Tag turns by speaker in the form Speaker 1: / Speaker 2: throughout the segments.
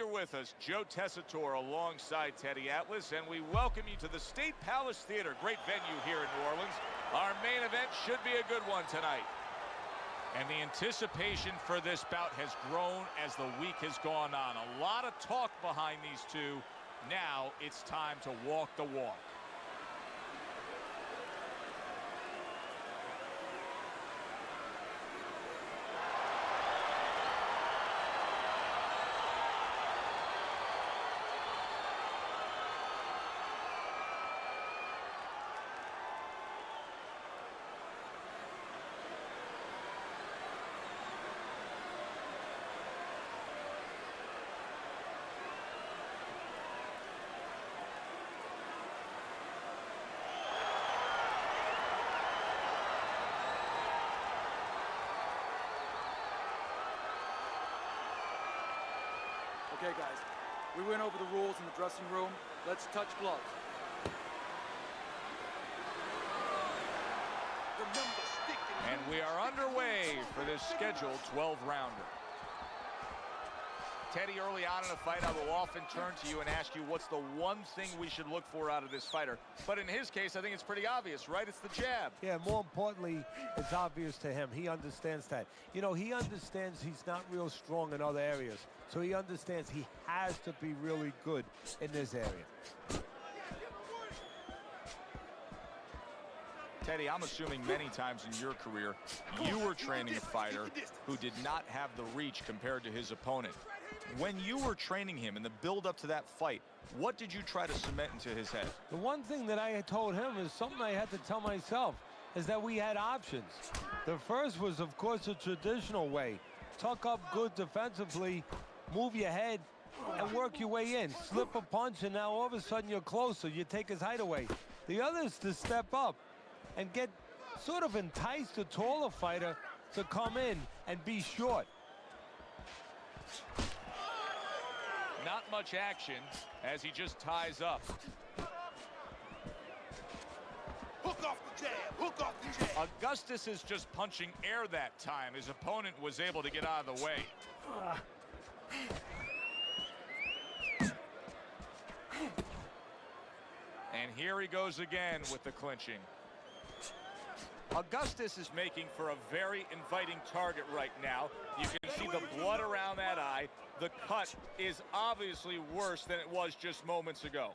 Speaker 1: you're with us. Joe Tessitore alongside Teddy Atlas, and we welcome you to the State Palace Theater. Great venue here in New Orleans. Our main event should be a good one tonight. And the anticipation for this bout has grown as the week has gone on. A lot of talk behind these two. Now it's time to walk the walk.
Speaker 2: Okay, guys, we went over the rules in the dressing room. Let's touch gloves.
Speaker 1: And we are underway for this scheduled 12-rounder. Teddy, early on in the fight, I will often turn to you and ask you what's the one thing we should look for out of this fighter. But in his case, I think it's pretty obvious, right? It's the jab.
Speaker 3: Yeah, more importantly, it's obvious to him. He understands that. You know, he understands he's not real strong in other areas. So he understands he has to be really good in this area.
Speaker 1: Teddy, I'm assuming many times in your career, you were training a fighter who did not have the reach compared to his opponent. When you were training him in the build-up to that fight, what did you try to cement into his head?
Speaker 3: The one thing that I had told him is something I had to tell myself, is that we had options. The first was, of course, the traditional way. Tuck up good defensively, move your head, and work your way in. Slip a punch, and now all of a sudden you're closer. You take his height away. The other is to step up and get sort of entice the taller fighter to come in and be short.
Speaker 1: Not much action as he just ties up.
Speaker 4: Hook off the jab, hook off the jab.
Speaker 1: Augustus is just punching air that time. His opponent was able to get out of the way. And here he goes again with the clinching. Augustus is making for a very inviting target right now. You can see the blood around that eye. The cut is obviously worse than it was just moments ago.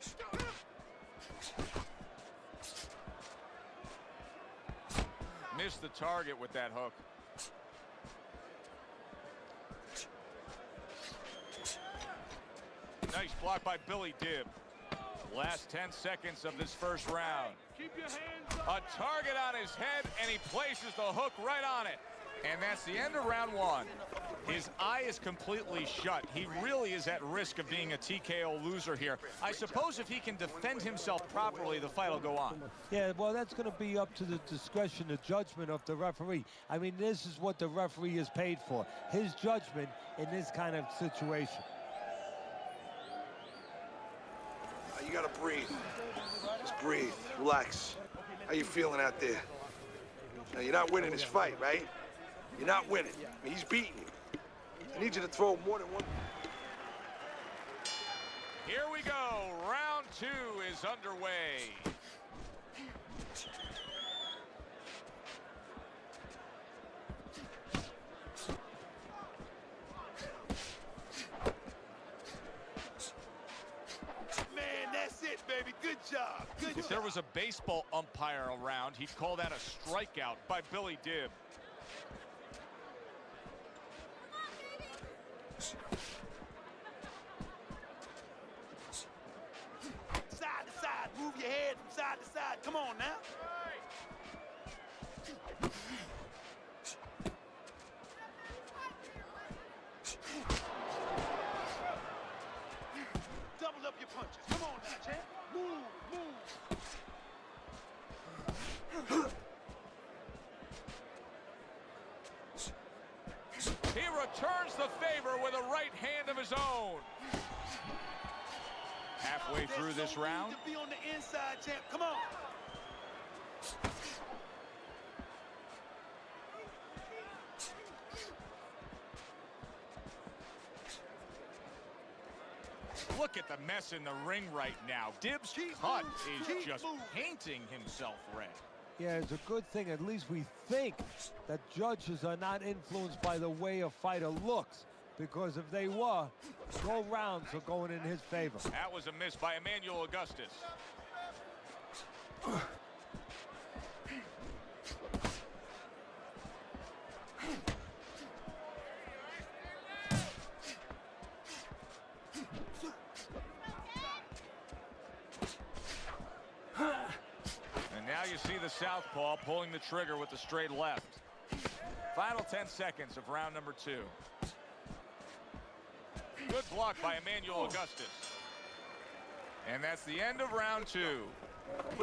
Speaker 1: Missed the target with that hook. Nice block by Billy Dibb. Last 10 seconds of this first round.
Speaker 4: Keep your hands up.
Speaker 1: A target on his head, and he places the hook right on it. And that's the end of round one. His eye is completely shut. He really is at risk of being a TKO loser here. I suppose if he can defend himself properly, the fight will go on.
Speaker 3: Yeah, well, that's going to be up to the discretion, the judgment of the referee. I mean, this is what the referee is paid for, his judgment in this kind of situation.
Speaker 4: You gotta breathe. Just breathe, relax. How you feeling out there? Now, you're not winning this fight, right? You're not winning. I mean, he's beating you. I need you to throw more than one.
Speaker 1: Here we go. Round two is underway.
Speaker 4: Man, that's it, baby. Good job. Good job.
Speaker 1: If there was a baseball umpire around, he'd call that a strikeout by Billy Dibb.
Speaker 4: Side to side. Move your head from side to side. Come on now. Double up your punches. Come on now, champ. Move, move.
Speaker 1: He returns the favor with a right hand of his own. Halfway through this round.
Speaker 4: To be on the inside, champ. Come on.
Speaker 1: Look at the mess in the ring right now. Dib's cut is just painting himself red.
Speaker 3: Yeah, it's a good thing. At least we think that judges are not influenced by the way a fighter looks. Because if they were, both rounds are going in his favor.
Speaker 1: That was a miss by Emmanuel Augustus. And now you see the southpaw pulling the trigger with the straight left. Final 10 seconds of round number 2. Good block by Emmanuel Augustus. And that's the end of round 2.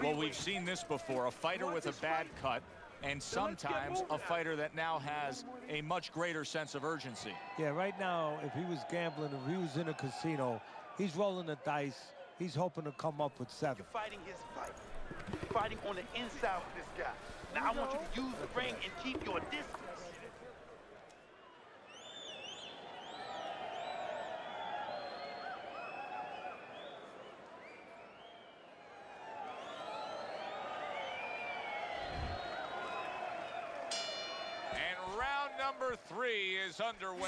Speaker 1: Well, we've seen this before. A fighter with a bad cut, and sometimes a fighter that now has a much greater sense of urgency.
Speaker 3: Yeah, right now, if he was gambling, if he was in a casino, he's rolling the dice. He's hoping to come up with 7.
Speaker 5: You're fighting his fight. You're fighting on the inside with this guy. Now I want you to use the ring and keep your distance.
Speaker 1: Number 3 is underway.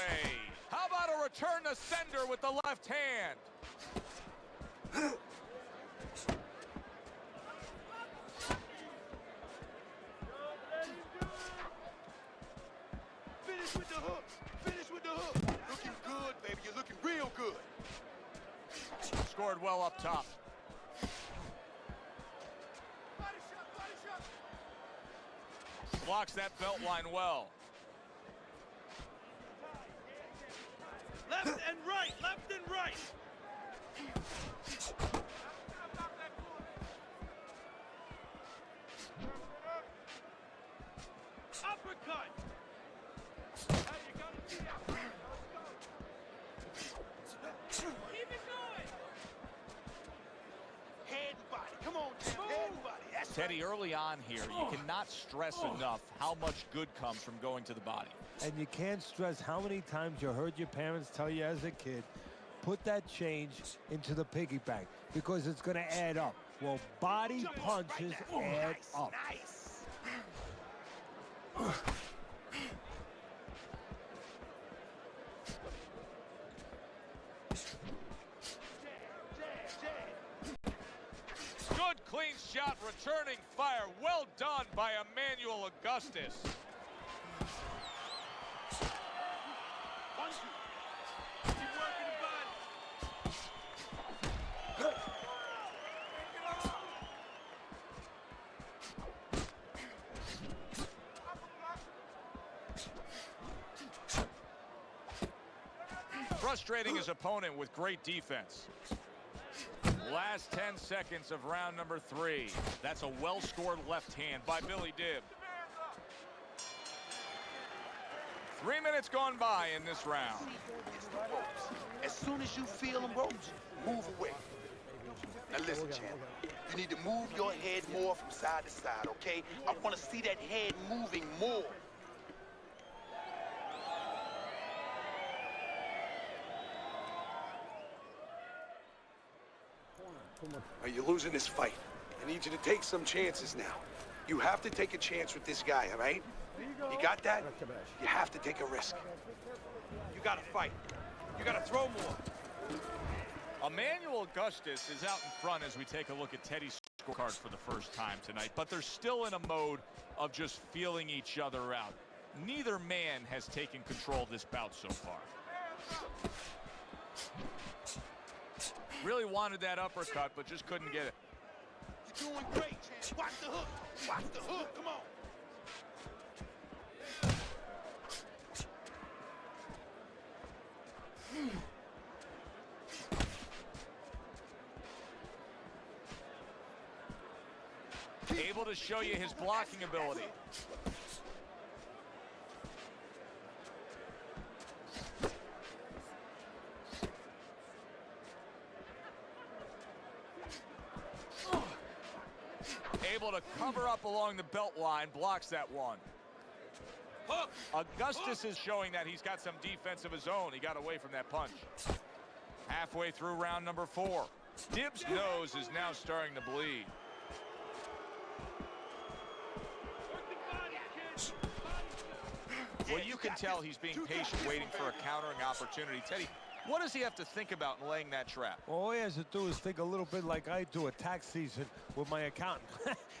Speaker 1: How about a return to sender with the left hand?
Speaker 5: Finish with the hook. Finish with the hook. Looking good, baby. You're looking real good.
Speaker 1: Scored well up top. Blocks that belt line well.
Speaker 5: Left and right, left and right. Uppercut. Keep it going. Head and body. Come on, Jim. Head and body. That's
Speaker 1: Teddy, early on here, you cannot stress enough how much good comes from going to the body.
Speaker 3: And you can't stress how many times you heard your parents tell you as a kid, put that change into the piggy bank because it's going to add up. Well, body punches add up.
Speaker 5: Nice.
Speaker 1: Good clean shot, returning fire. Well done by Emmanuel Augustus. Frustrating his opponent with great defense. Last 10 seconds of round number 3. That's a well-scored left hand by Billy Dib. 3 minutes gone by in this round.
Speaker 5: It's the ropes. As soon as you feel them ropes, move away. Now listen, champ. You need to move your head more from side to side, okay? I want to see that head moving more.
Speaker 4: You're losing this fight. I need you to take some chances now. You have to take a chance with this guy, all right? You got that? You have to take a risk.
Speaker 2: You gotta fight. You gotta throw more.
Speaker 1: Emmanuel Augustus is out in front as we take a look at Teddy's scorecard for the first time tonight, but they're still in a mode of just feeling each other out. Neither man has taken control of this bout so far. Really wanted that uppercut, but just couldn't get it.
Speaker 5: You're doing great, champ. Watch the hook. Watch the hook. Come on.
Speaker 1: Able to show you his blocking ability. Able to cover up along the belt line, blocks that one.
Speaker 5: Hook.
Speaker 1: Augustus is showing that he's got some defense of his own. He got away from that punch. Halfway through round number 4. Dibb's nose is now starting to bleed. Well, you can tell he's being patient, waiting for a countering opportunity. Teddy, what does he have to think about in laying that trap?
Speaker 3: All he has to do is think a little bit like I do at tax season with my accountant.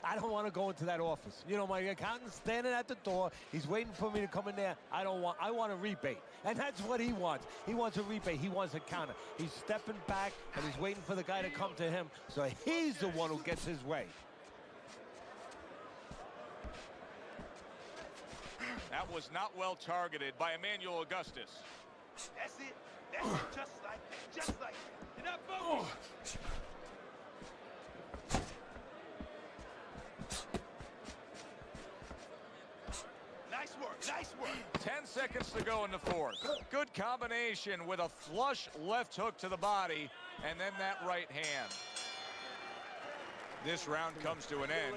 Speaker 3: I don't want to go into that office. You know, my accountant's standing at the door. He's waiting for me to come in there. I want a rebate. And that's what he wants. He wants a rebate. He wants a counter. He's stepping back, and he's waiting for the guy to come to him. So he's the one who gets his way.
Speaker 1: That was not well targeted by Emmanuel Augustus.
Speaker 5: That's it. That's it. Just like that. Just like that. You're not focused. Nice work. Nice work.
Speaker 1: 10 seconds to go in the 4th. Good combination with a flush left hook to the body and then that right hand. This round comes to an end.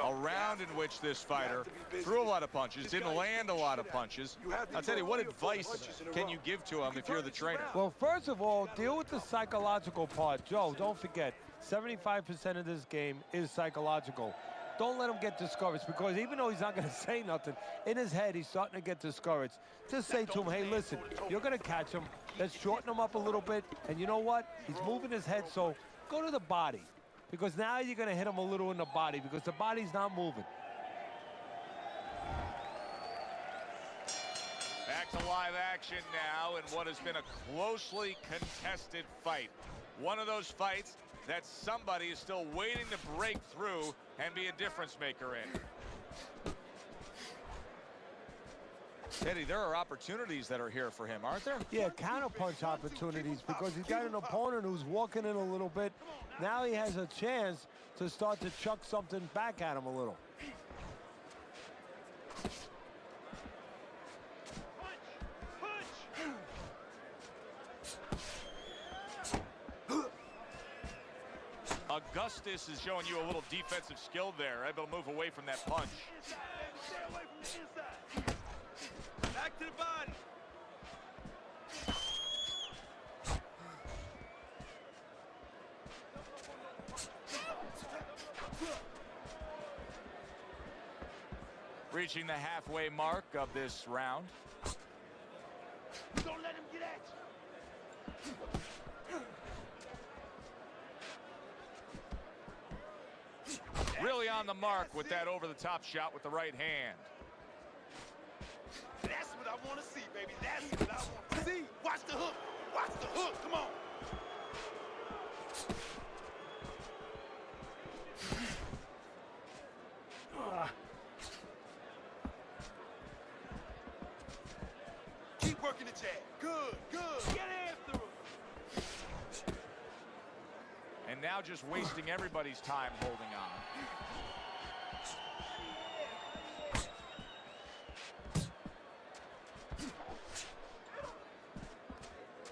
Speaker 1: A round in which this fighter threw a lot of punches, didn't land a lot of punches. I'll tell you, what advice can you give to him if you're the trainer?
Speaker 3: Well, first of all, deal with the psychological part. Joe, don't forget, 75% of this game is psychological. Don't let him get discouraged, because even though he's not going to say nothing, in his head, he's starting to get discouraged. Just say to him, hey, listen, you're going to catch him. Let's shorten him up a little bit. And you know what? He's moving his head, so go to the body. Because now you're going to hit him a little in the body, because the body's not moving.
Speaker 1: Back to live action now in what has been a closely contested fight. One of those fights that somebody is still waiting to break through and be a difference maker in. Teddy, there are opportunities that are here for him, aren't there?
Speaker 3: Yeah, counterpunch opportunities, because he's got an opponent who's walking in a little bit. Now he has a chance to start to chuck something back at him a little.
Speaker 1: Augustus is showing you a little defensive skill there, able to move away from that punch.
Speaker 5: Stay away from the inside. Back to the body.
Speaker 1: Reaching the halfway mark of this round.
Speaker 5: Don't let him get at you.
Speaker 1: Really on the mark with that over-the-top shot with the right hand.
Speaker 5: That's what I want to see, baby. That's what I want to see. Watch the hook. Watch the hook. Come on. Keep working the jab. Good, good. Get after him.
Speaker 1: And now just wasting everybody's time holding on.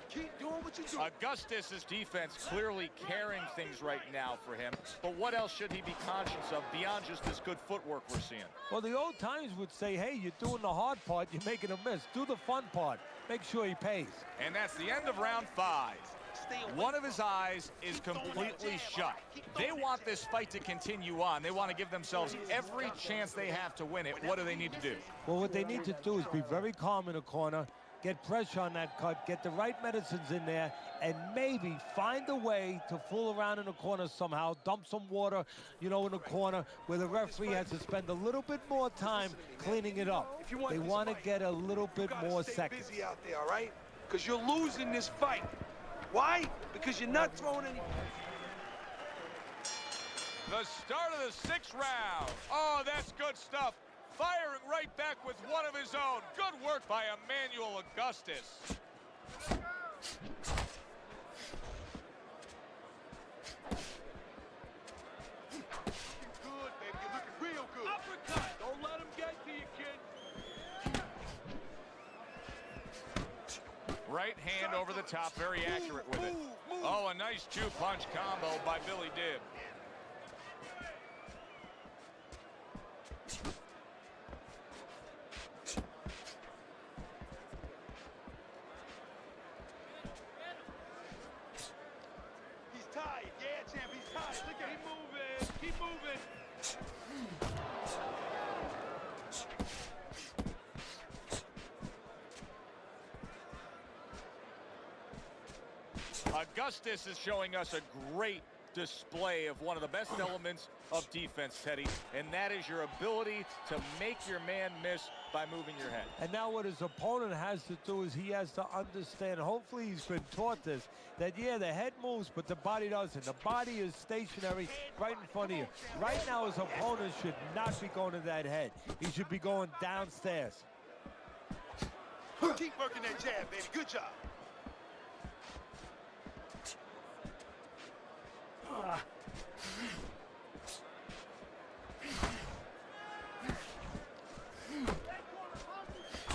Speaker 5: Keep doing what you're doing.
Speaker 1: Augustus's defense clearly carrying things right now for him. But what else should he be conscious of beyond just this good footwork we're seeing?
Speaker 3: Well, the old times would say, hey, you're doing the hard part, you're making a miss. Do the fun part. Make sure he pays.
Speaker 1: And that's the end of round 5. One of his eyes is completely shut. They want this fight to continue on. They want to give themselves every chance they have to win it. What do they need to do?
Speaker 3: Well, what they need to do is be very calm in the corner, get pressure on that cut, get the right medicines in there, and maybe find a way to fool around in the corner somehow, dump some water, you know, in the corner where the referee has to spend a little bit more time cleaning it up. They want to get a little bit more seconds.
Speaker 4: Busy out there, all right? Because you're losing this fight. Why? Because you're not throwing any...
Speaker 1: The start of the 6th round. Oh, that's good stuff. Firing right back with one of his own. Good work by Emmanuel Augustus.
Speaker 5: Good, baby. You're looking real good. Uppercut. Don't let him get to you, kid.
Speaker 1: Right hand over the top, very accurate with it. Oh, a nice 2-punch combo by Billy Dibb.
Speaker 2: Keep moving.
Speaker 1: Augustus is showing us a great display of one of the best elements of defense, Teddy, and that is your ability to make your man miss by moving your head.
Speaker 3: And now what his opponent has to do is he has to understand, hopefully he's been taught this, that yeah, the head moves, but the body doesn't. The body is stationary right in front of you. Right now his opponent should not be going to that head. He should be going downstairs.
Speaker 5: Keep working that jab, baby. Good job.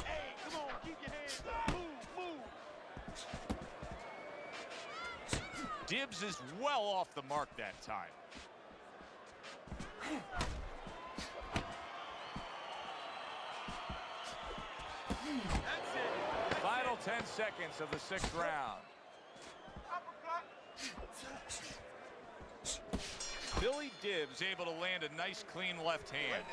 Speaker 5: Hey, come on, keep your hands up. Move.
Speaker 1: Dibbs is well off the mark that time.
Speaker 2: That's it.
Speaker 1: Final 10 seconds of the 6th round. Billy Dibbs able to land a nice clean left hand.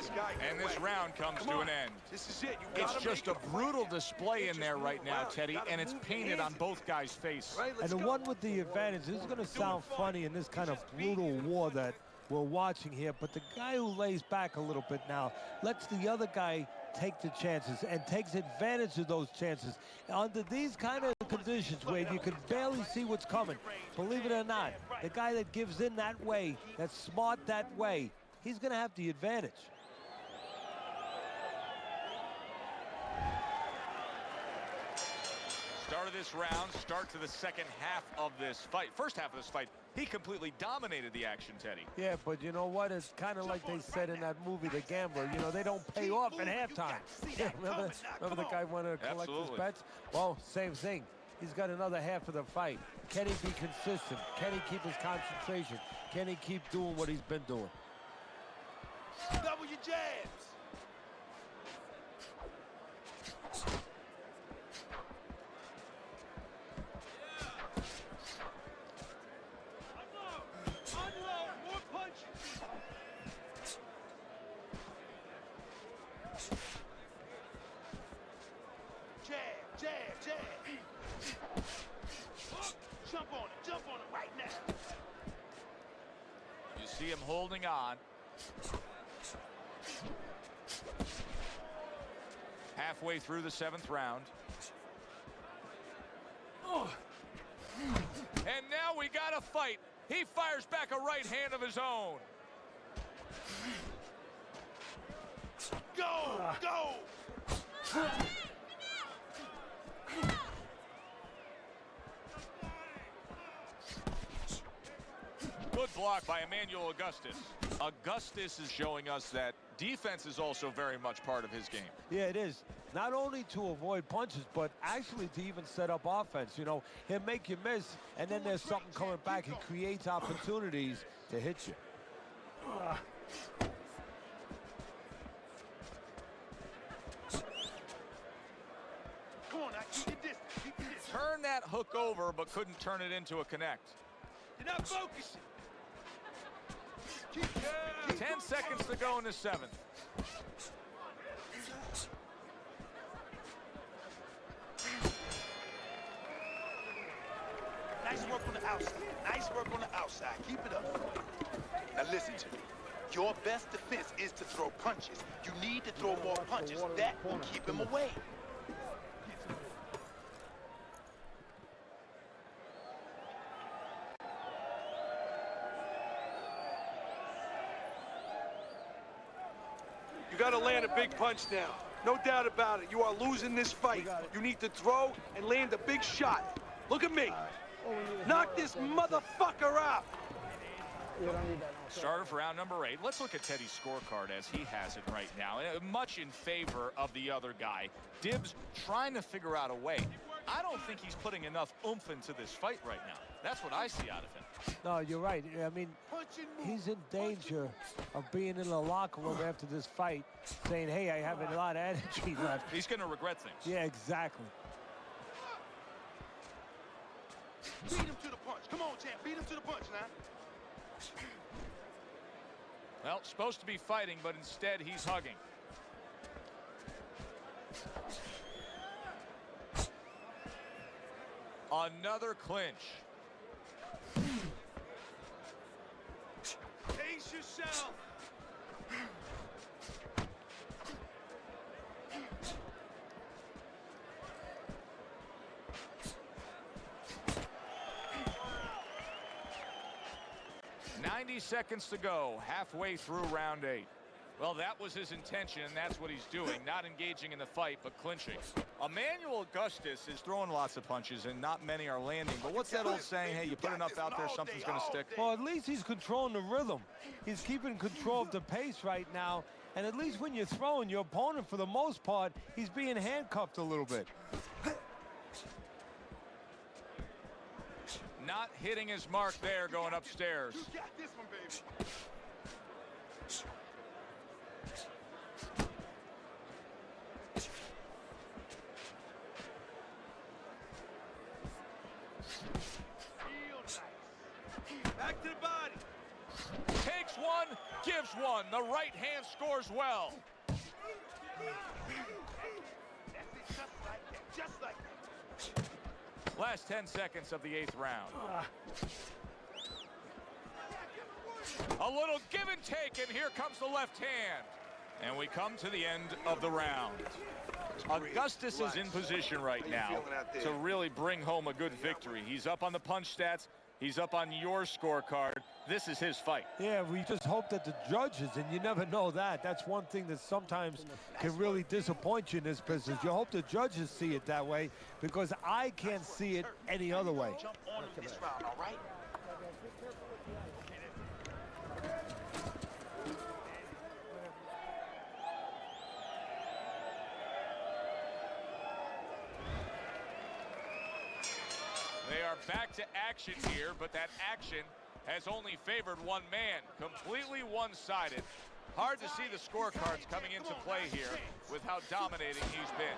Speaker 1: And this round comes to an end.
Speaker 4: This is it. You
Speaker 1: It's
Speaker 4: gotta
Speaker 1: just
Speaker 4: make
Speaker 1: a
Speaker 4: it
Speaker 1: brutal
Speaker 4: fight.
Speaker 1: display in there right now, Teddy,
Speaker 4: You gotta
Speaker 1: and it's
Speaker 4: move your
Speaker 1: painted on
Speaker 4: hands.
Speaker 1: both guys' face.
Speaker 4: Right,
Speaker 3: And
Speaker 4: let's
Speaker 3: the
Speaker 4: go.
Speaker 3: one with the advantage, this is going to sound funny in this kind of brutal war that we're watching here, but the guy who lays back a little bit now lets the other guy take the chances and takes advantage of those chances. Under these kind of conditions where you can barely see what's coming, believe it or not, the guy that gives in that way, that's smart that way, he's going to have the advantage.
Speaker 1: Start of this round, start to the second half of this fight. First half of this fight, he completely dominated the action, Teddy.
Speaker 3: Yeah, but you know what? It's kind of like they said in that movie, The Gambler. You know, they don't pay off at halftime. Yeah, remember the guy wanted to collect his bets? Well, same thing. He's got another half of the fight. Can he be consistent? Can he keep his concentration? Can he keep doing what he's been doing?
Speaker 5: Double your jabs.
Speaker 2: Unload. More punches.
Speaker 5: Jab. Jump on it right now.
Speaker 1: You see him holding on. Halfway through the 7th round. And now we got a fight. He fires back a right hand of his own.
Speaker 5: Go.
Speaker 1: Good block by Emmanuel Augustus. Augustus is showing us that defense is also very much part of his game.
Speaker 3: Yeah, it is. Not only to avoid punches, but actually to even set up offense. You know, he'll make you miss, and then there's something coming back. He creates opportunities to hit you.
Speaker 5: Come on, now, keep your distance.
Speaker 1: Turn that hook over, but couldn't turn it into a connect.
Speaker 2: You're not focusing.
Speaker 1: 10 seconds to go in the 7th.
Speaker 5: Nice work on the outside. Keep it up. Now listen to me. Your best defense is to throw punches. You need to throw more punches. That will keep him away.
Speaker 4: You gotta land a big punch now. No doubt about it. You are losing this fight. You need to throw and land a big shot. Look at me. Knock this motherfucker out.
Speaker 1: Started for round number 8. Let's look at Teddy's scorecard as he has it right now. Much in favor of the other guy. Dibbs trying to figure out a way. I don't think he's putting enough oomph into this fight right now. That's what I see out of him.
Speaker 3: No, you're right. I mean, he's in danger of being in the locker room after this fight, saying, hey, I have a lot of energy left.
Speaker 1: He's going to regret things.
Speaker 3: Yeah, exactly.
Speaker 5: Beat him to the punch. Come on, champ. Beat him to the punch now.
Speaker 1: Well, supposed to be fighting, but instead he's hugging. Another clinch.
Speaker 4: Pace yourself.
Speaker 1: Seconds to go, halfway through round 8. Well, that was his intention, and that's what he's doing, not engaging in the fight, but clinching. Emmanuel Augustus is throwing lots of punches, and not many are landing. But what's that old saying? Hey, you put enough out there, something's going to stick.
Speaker 3: Well, at least he's controlling the rhythm. He's keeping control of the pace right now. And at least when you're throwing, your opponent, for the most part, he's being handcuffed a little bit.
Speaker 1: Not hitting his mark there, going upstairs.
Speaker 5: You got this one, baby. Real nice.
Speaker 4: Back to the body.
Speaker 1: Takes one, gives one. The right hand scores well.
Speaker 5: That's it, just like that, just like that.
Speaker 1: Last 10 seconds of the 8th round. A little give and take, and here comes the left hand. And we come to the end of the round. Augustus is in position right now to really bring home a good victory. He's up on the punch stats. He's up on your scorecard. This is his fight.
Speaker 3: Yeah, we just hope that the judges, and you never know that. That's one thing that sometimes can really disappoint you in this business. You hope the judges see it that way, because I can't see it any other way.
Speaker 5: Jump on him this round, all right?
Speaker 1: They are back to action here, but that action has only favored one man, completely one-sided. Hard to see the scorecards coming into play here with how dominating he's been.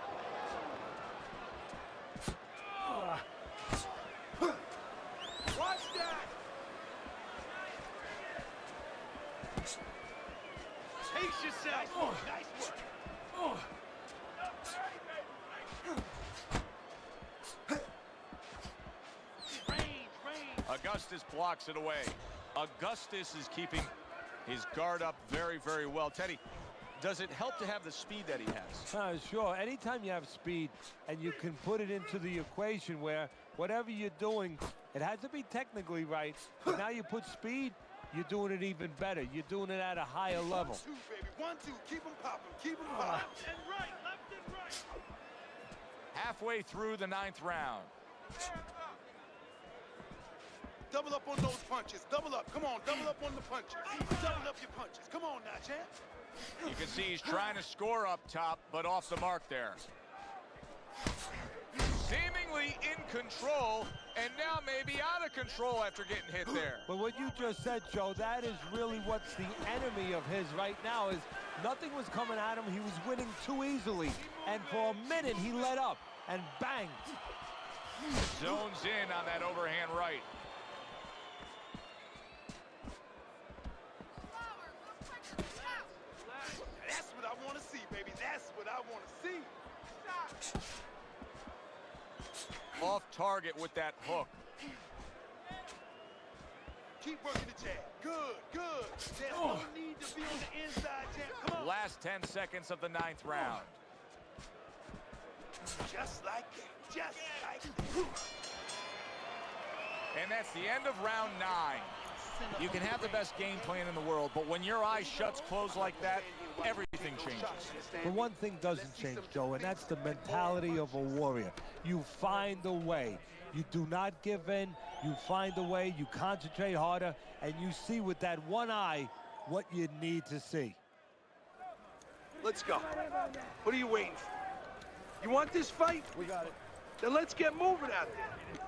Speaker 4: Watch that. Pace yourself.
Speaker 5: Nice work.
Speaker 1: Augustus blocks it away. Augustus is keeping his guard up very, very well. Teddy, does it help to have the speed that he has?
Speaker 3: Sure. Anytime you have speed and you can put it into the equation where whatever you're doing, it has to be technically right, but now you put speed, you're doing it even better. You're doing it at a higher level.
Speaker 5: 1, 2, baby. 1, 2. Keep him popping. Keep him popping.
Speaker 4: Left and right. Left and right.
Speaker 1: Halfway through the 9th round.
Speaker 5: Double up on those punches. Double up. Come on, double up on the punches. Double up your punches. Come on now, champ.
Speaker 1: You can see he's trying to score up top, but off the mark there. Seemingly in control, and now maybe out of control after getting hit there.
Speaker 3: But what you just said, Joe, that is really what's the enemy of his right now, is nothing was coming at him. He was winning too easily. And for a minute, he let up, and bang.
Speaker 1: Zones in on that overhand right.
Speaker 5: That's what I want to see, baby. That's what I want to see.
Speaker 1: Off target with that hook.
Speaker 5: Keep working the jab. Good, good. There's no need to be on the inside jab. Come on.
Speaker 1: Last 10 seconds of the 9th round.
Speaker 5: Just like that. Just like that.
Speaker 1: And that's the end of round 9. You can have the best game plan in the world, but when your eye shuts closed like that, everything changes.
Speaker 3: But one thing doesn't change, Joe, and that's the mentality of a warrior. You find a way. You do not give in. You find a way. You concentrate harder, and you see with that one eye what you need to see.
Speaker 4: Let's go. What are you waiting for? You want this fight?
Speaker 2: We got it.
Speaker 4: Then let's get moving out there.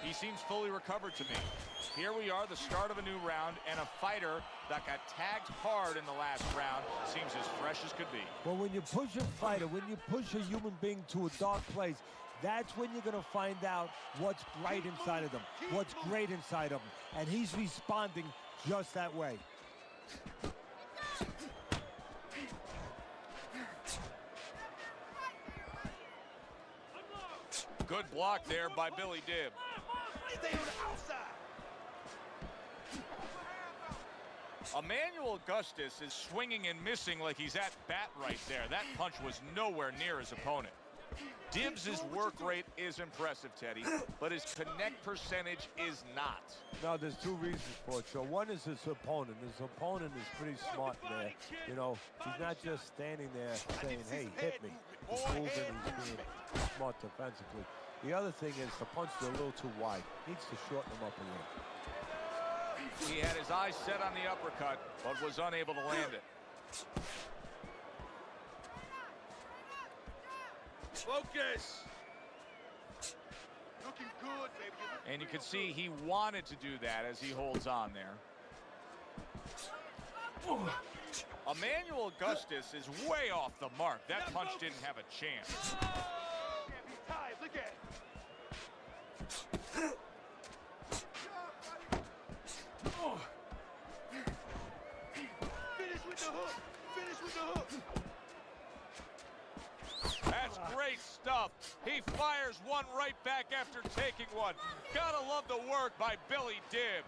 Speaker 1: He seems fully recovered to me. Here we are, the start of a new round, and a fighter that got tagged hard in the last round seems as fresh as could be.
Speaker 3: Well, when you push a fighter, when you push a human being to a dark place, That's when you're going to find out what's right inside of them, what's great inside of them. And he's responding just that way.
Speaker 1: Good block there by Billy Dibb.
Speaker 5: Stay on the outside.
Speaker 1: Emmanuel Augustus is swinging and missing like he's at bat right there. That punch was nowhere near his opponent. Dibbs' work rate is impressive, Teddy, but his connect percentage is not.
Speaker 3: No, there's two reasons for it. So one is his opponent. His opponent is pretty smart there. You know, he's not just standing there saying, hey, hit me. He's moving, he's being smart defensively. The other thing is the punches are a little too wide. Needs to shorten them up a little.
Speaker 1: He had his eyes set on the uppercut, but was unable to land it.
Speaker 4: Focus.
Speaker 5: Looking good, baby.
Speaker 1: And you can see he wanted to do that as he holds on there. Emmanuel Augustus is way off the mark. That punch didn't have a chance.
Speaker 5: Look at it. Finish with the hook. Finish with the hook.
Speaker 1: That's great stuff. He fires one right back after taking one. Gotta love the work by Billy Dibb.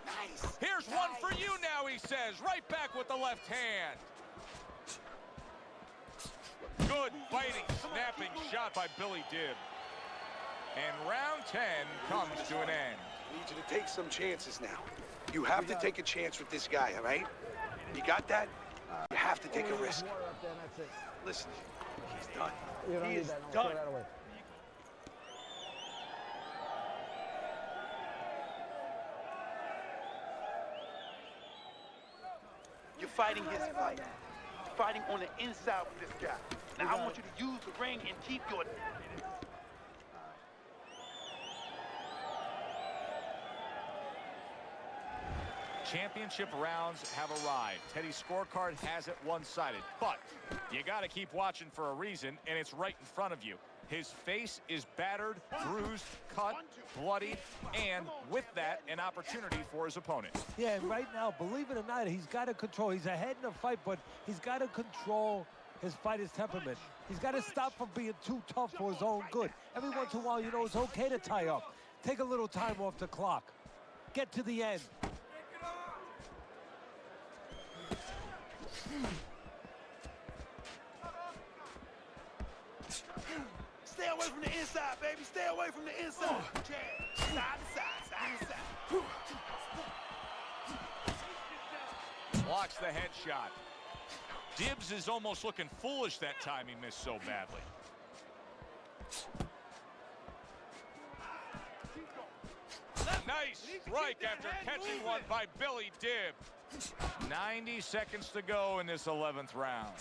Speaker 5: Nice.
Speaker 1: Here's one for you now, he says. Right back with the left hand. Good biting, snapping shot by Billy Dibb. And round 10 comes to an end.
Speaker 4: I need you to take some chances now. You have to take a chance with this guy, all right? You got that? You have to take a risk. Listen, he's done. He is done.
Speaker 5: You're fighting his fight. You're fighting on the inside with this guy. Now I want you to use the ring and keep your...
Speaker 1: Championship rounds have arrived. Teddy's scorecard has it one-sided, but you got to keep watching for a reason, and it's right in front of you. His face is battered, bruised, cut, bloody, and with that, an opportunity for his opponent.
Speaker 3: Yeah, and right now, believe it or not, he's got to control. He's ahead in the fight, but he's got to control his fighter's temperament. He's got to stop from being too tough for his own good. Every once in a while, you know, it's okay to tie up. Take a little time off the clock. Get to the end.
Speaker 5: Stay away from the inside, baby. Stay away from the inside. Side to side, side to side.
Speaker 1: Blocks the headshot. Dibbs is almost looking foolish that time he missed so badly. Nice strike after catching one by Billy Dibb. 90 seconds to go in this 11th round.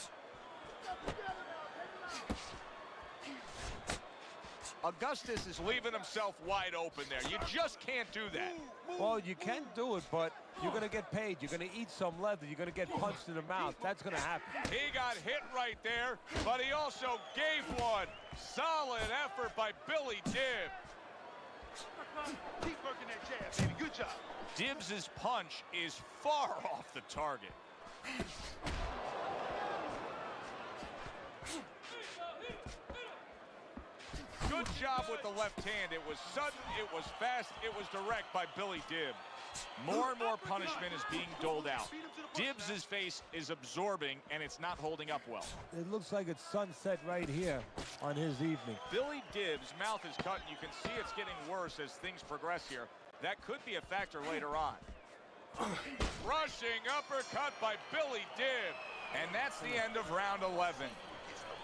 Speaker 1: Augustus is leaving himself wide open there. You just can't do that.
Speaker 3: Well, you can do it, but you're going to get paid. You're going to eat some leather. You're going to get punched in the mouth. That's going to happen.
Speaker 1: He got hit right there, but he also gave one. Solid effort by Billy Dibb.
Speaker 5: Keep working that jab, baby. Good job.
Speaker 1: Dibbs' punch is far off the target. Good job with the left hand. It was sudden, it was fast, it was direct by Billy Dibb. More and more punishment is being doled out. Dibbs' face is absorbing, and it's not holding up well.
Speaker 3: It looks like it's sunset right here on his evening.
Speaker 1: Billy Dibbs' mouth is cut, and you can see it's getting worse as things progress here. That could be a factor later on. Rushing uppercut by Billy Dibb. And that's the end of round 11.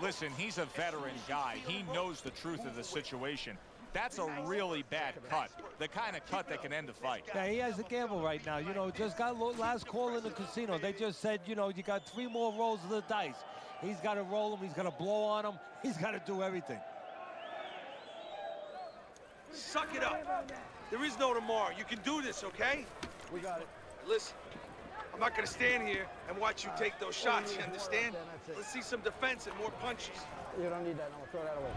Speaker 1: Listen, he's a veteran guy. He knows the truth of the situation. That's a really bad cut. The kind of cut that can end the fight.
Speaker 3: Yeah, he has a gamble right now. You know, just got last call in the casino. They just said, you know, you got 3 more rolls of the dice. He's got to roll them. He's got to blow on them. He's got to do everything.
Speaker 4: Suck it up. There is no tomorrow. You can do this, okay?
Speaker 2: We got it.
Speaker 4: Listen, I'm not gonna stand here and watch you take those shots, you understand? Let's see some defense and more punches.
Speaker 6: You don't need that. No, throw that away.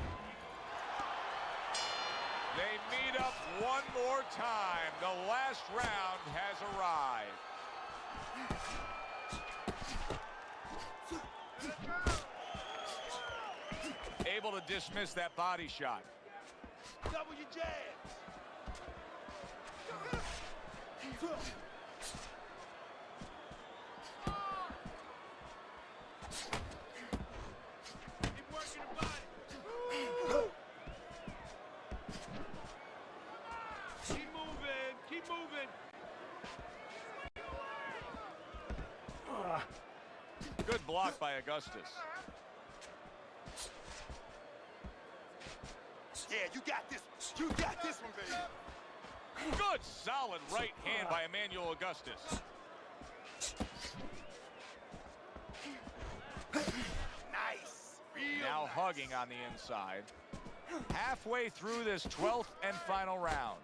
Speaker 1: They meet up one more time. The last round has arrived. Able to dismiss that body shot.
Speaker 5: Double your jabs. Keep working the body. Keep moving. Keep moving.
Speaker 1: Good block by Augustus.
Speaker 5: Yeah, you got this one. You got this one, baby.
Speaker 1: Good solid right hand by Emmanuel Augustus.
Speaker 5: Nice. Real
Speaker 1: Now
Speaker 5: nice.
Speaker 1: hugging on the inside. Halfway through this 12th and final round.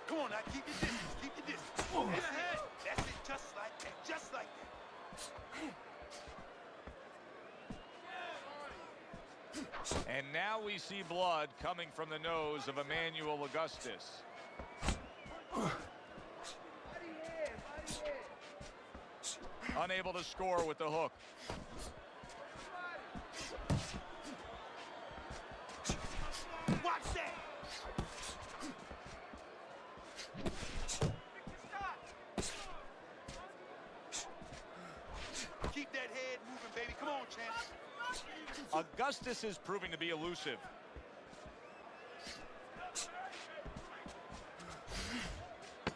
Speaker 5: Come on now, keep your distance. Keep your distance. That's it. That's it. Just like that. Just like that.
Speaker 1: And now we see blood coming from the nose of Emmanuel Augustus. Unable to score with the hook.
Speaker 5: Watch that. Keep that head moving, baby. Come on, champ.
Speaker 1: Augustus is proving to be elusive.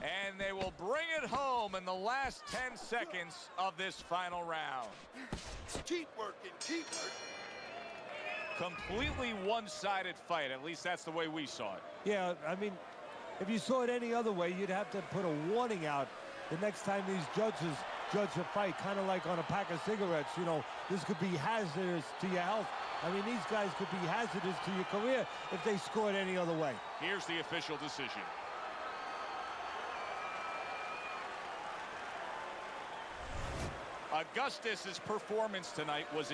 Speaker 1: And they will bring it home in the last 10 seconds of this final round.
Speaker 5: Keep working. Keep working.
Speaker 1: Completely one-sided fight. At least that's the way we saw it.
Speaker 3: Yeah, I mean, if you saw it any other way, you'd have to put a warning out the next time these judges judge a fight, kind of like on a pack of cigarettes. You know, this could be hazardous to your health. I mean, these guys could be hazardous to your career if they scored any other way.
Speaker 1: Here's the official decision. Augustus's performance tonight was